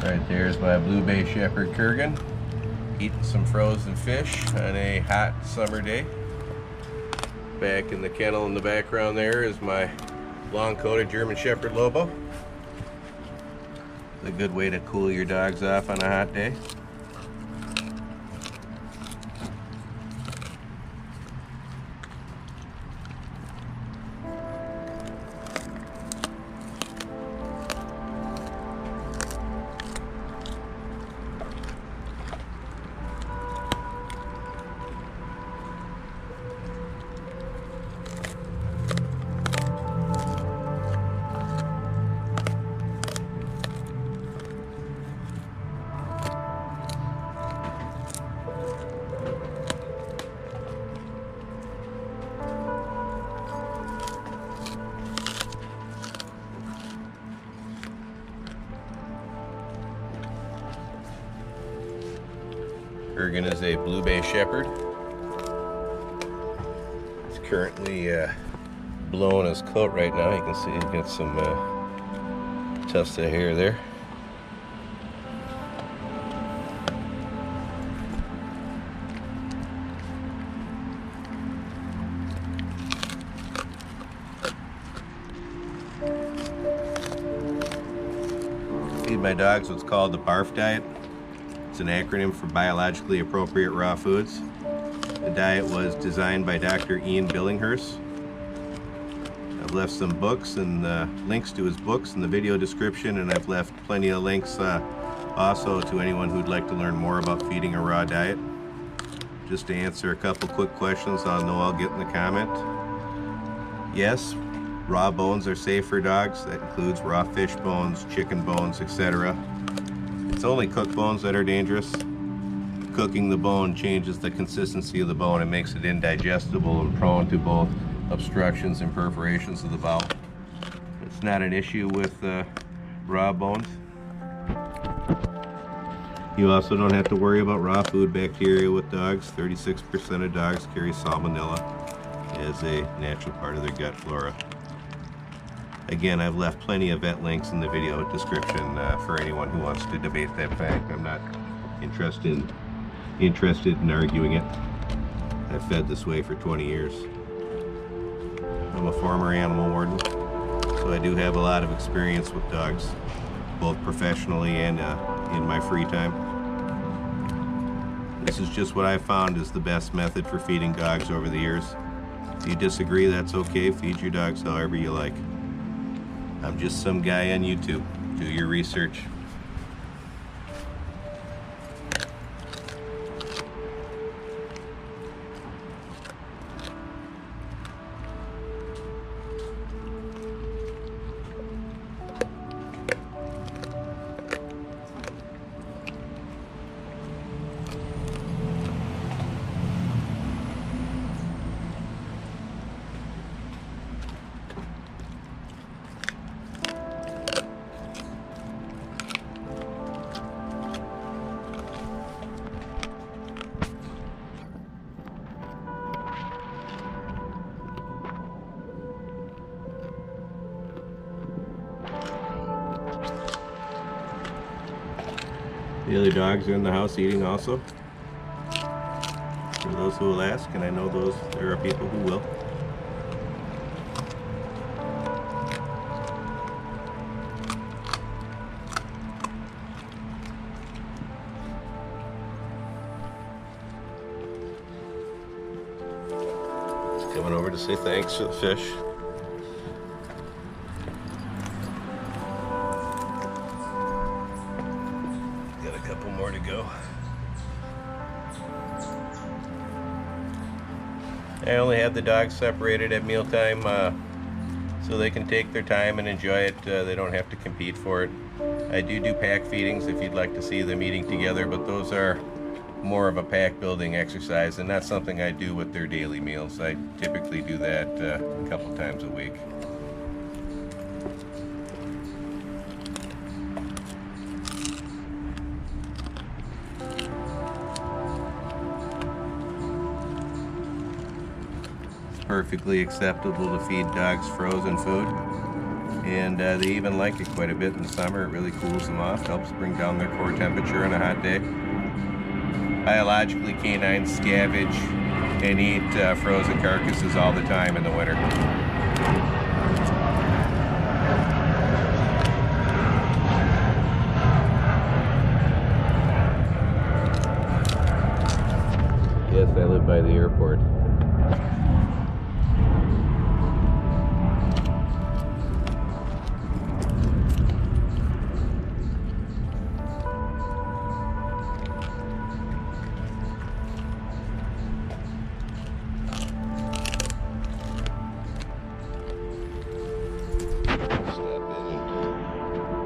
Right there's my Blue Bay Shepherd Kurgan, eating some frozen fish on a hot summer day. Back in the kennel in the background there is my long-coated German Shepherd Lobo. It's a good way to cool your dogs off on a hot day. Kurgan is a Blue Bay Shepherd. He's currently blowing his coat right now. You can see he's got some tufts of hair there. Feed my dogs what's called the BARF diet. It's an acronym for biologically appropriate raw foods. The diet was designed by Dr. Ian Billinghurst. I've left some books and links to his books in the video description, and I've left plenty of links also to anyone who'd like to learn more about feeding a raw diet. Just to answer a couple quick questions I'll get in the comment. Yes, raw bones are safe for dogs. That includes raw fish bones, chicken bones, etc. It's only cooked bones that are dangerous. Cooking the bone changes the consistency of the bone and makes it indigestible and prone to both obstructions and perforations of the bowel. It's not an issue with raw bones. You also don't have to worry about raw food bacteria with dogs. 36% of dogs carry salmonella as a natural part of their gut flora. Again, I've left plenty of vet links in the video description for anyone who wants to debate that fact. I'm not interested in arguing it. I've fed this way for 20 years. I'm a former animal warden, so I do have a lot of experience with dogs, both professionally and in my free time. This is just what I found is the best method for feeding dogs over the years. If you disagree, that's okay. Feed your dogs however you like. I'm just some guy on YouTube. Do your research. The other dogs are in the house eating also. For those who will ask, and I know there are people who will. Coming over to say thanks for the fish. Got a couple more to go. I only have the dogs separated at mealtime so they can take their time and enjoy it. They don't have to compete for it. I do pack feedings if you'd like to see them eating together, but those are more of a pack building exercise and not something I do with their daily meals. I typically do that a couple times a week. It's perfectly acceptable to feed dogs frozen food. and they even like it quite a bit in the summer. It really cools them off, helps bring down their core temperature on a hot day. Biologically, canines scavenge and eat frozen carcasses all the time in the winter. Yes, I live by the airport.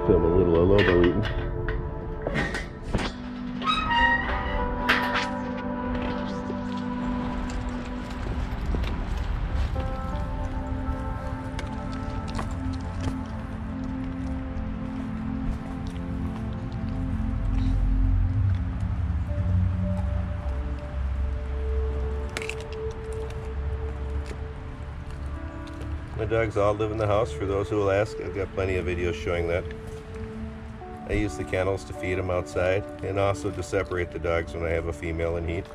Film a little of Lobo eating. My dogs all live in the house, for those who will ask. I've got plenty of videos showing that. I use the kennels to feed them outside and also to separate the dogs when I have a female in heat.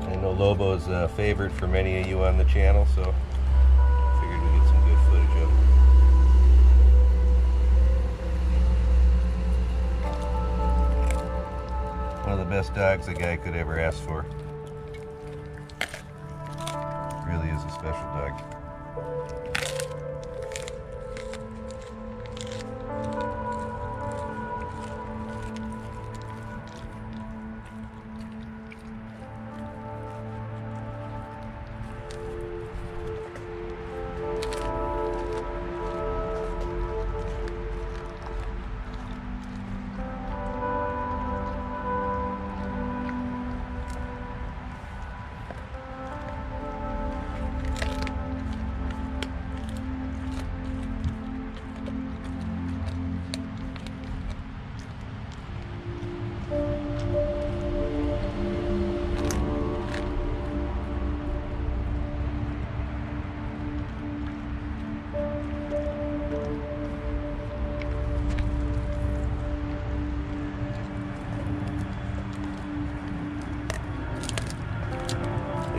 I know Lobo's a favorite for many of you on the channel, so figured we'd get some good footage of it. One of the best dogs a guy could ever ask for. Really is a special dog.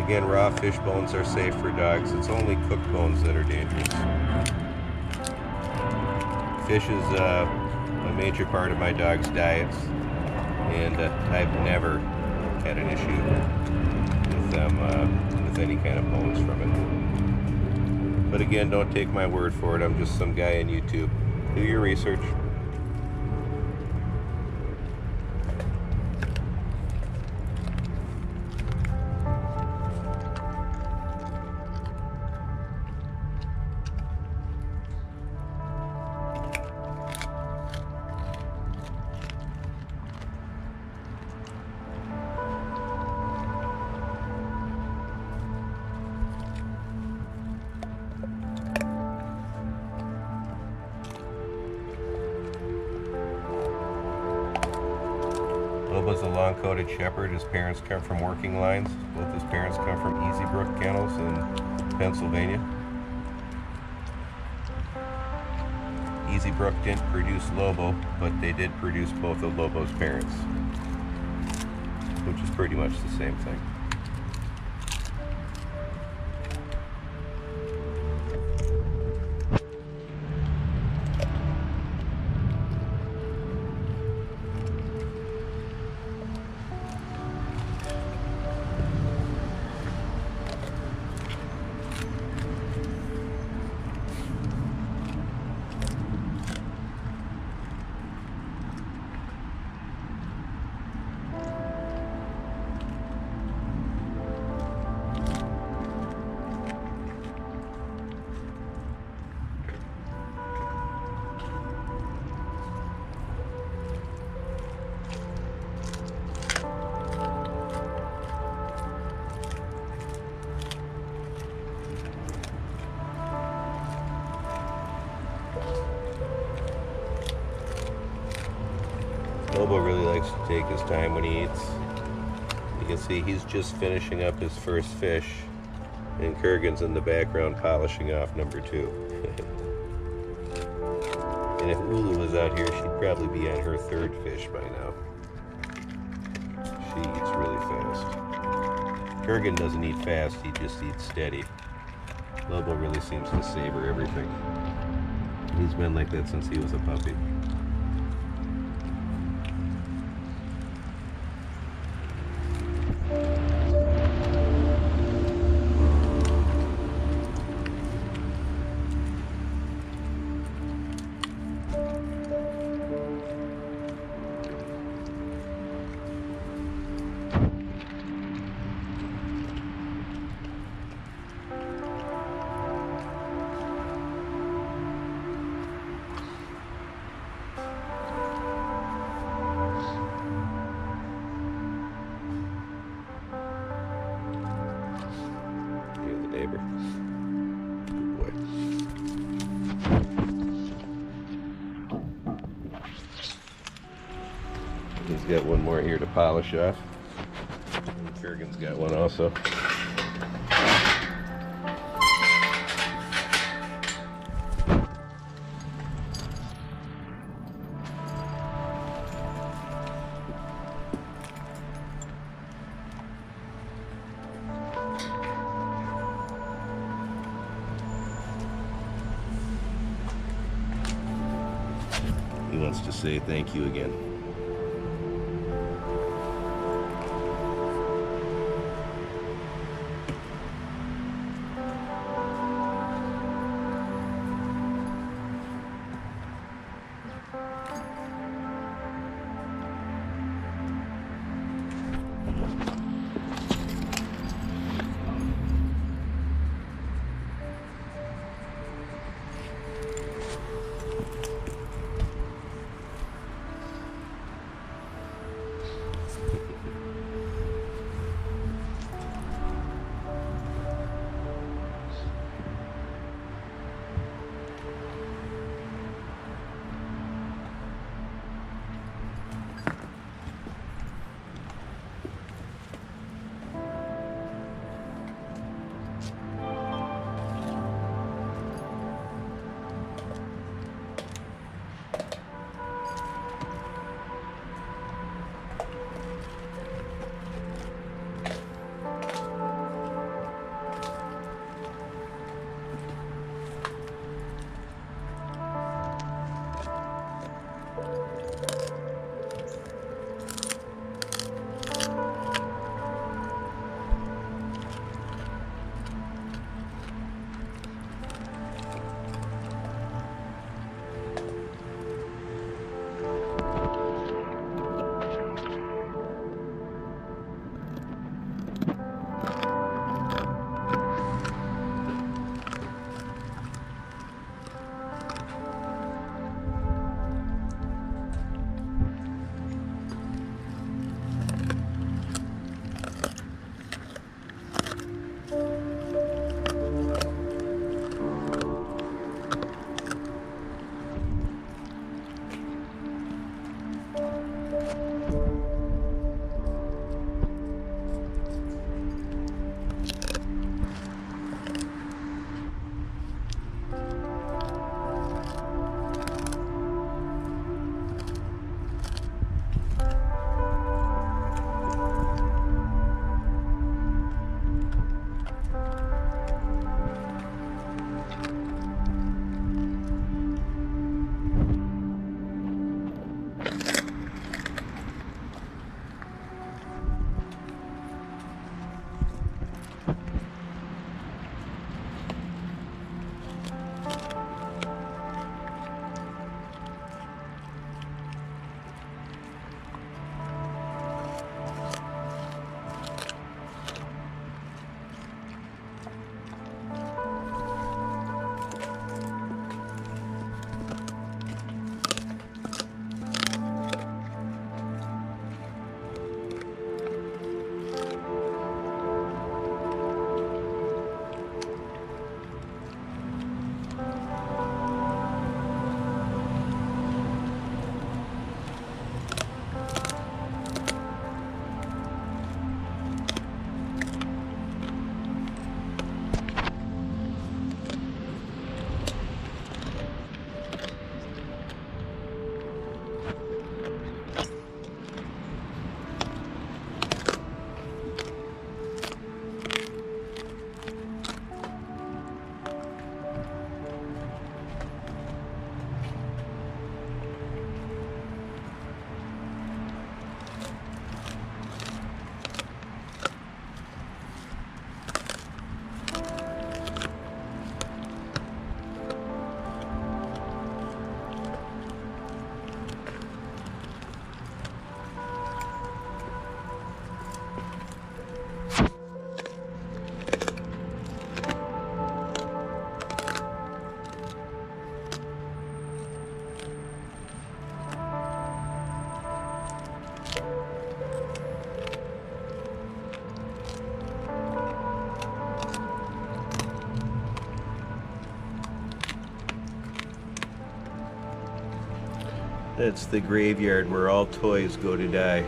Again, raw fish bones are safe for dogs. It's only cooked bones that are dangerous. Fish is a major part of my dog's diets, and I've never had an issue with them with any kind of bones from it. But again, don't take my word for it. I'm just some guy on YouTube. Do your research. Lobo's a long-coated shepherd. His parents come from working lines. Both his parents come from Easy Brook Kennels in Pennsylvania. Easy Brook didn't produce Lobo, but they did produce both of Lobo's parents, which is pretty much the same thing. Lobo really likes to take his time when he eats. You can see he's just finishing up his first fish, and Kurgan's in the background polishing off number 2. And if Ulu was out here, she'd probably be on her 3rd fish by now. She eats really fast. Kurgan doesn't eat fast, he just eats steady. Lobo really seems to savor everything. He's been like that since he was a puppy. Neighbor. Good boy. He's got one more here to polish off. Kurgan's got one also. He wants to say thank you again. That's the graveyard where all toys go to die.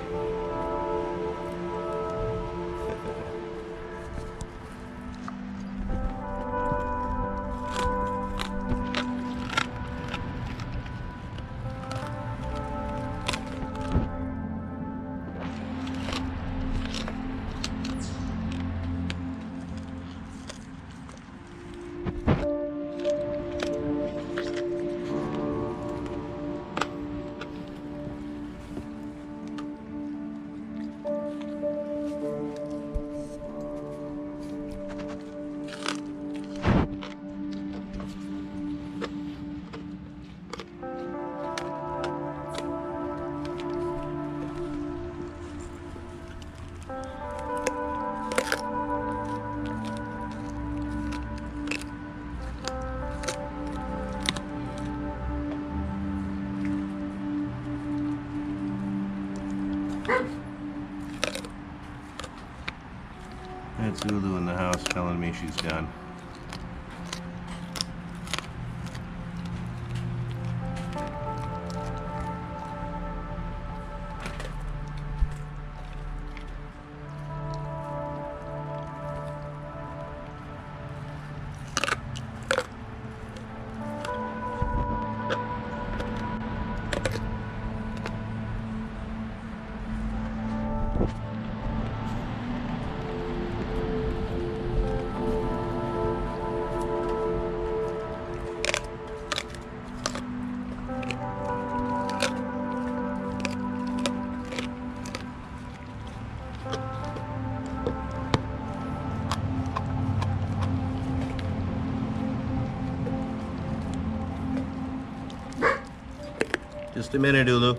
That's Ulu in the house telling me she's done. Just a minute, Ulu.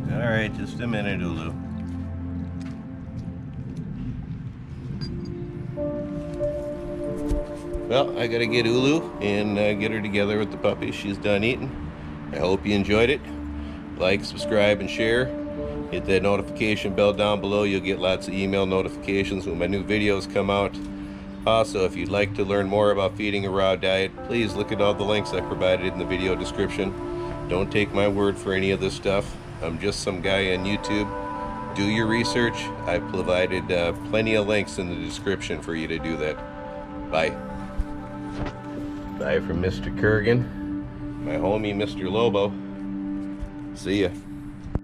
Alright, just a minute, Ulu. Well, I gotta get Ulu and get her together with the puppy. She's done eating. I hope you enjoyed it. Like, subscribe, and share. Hit that notification bell down below. You'll get lots of email notifications when my new videos come out. Also, if you'd like to learn more about feeding a raw diet, please look at all the links I provided in the video description. Don't take my word for any of this stuff. I'm just some guy on YouTube. Do your research. I provided plenty of links in the description for you to do that. Bye. Bye from Mr. Kurgan, my homie Mr. Lobo. See ya.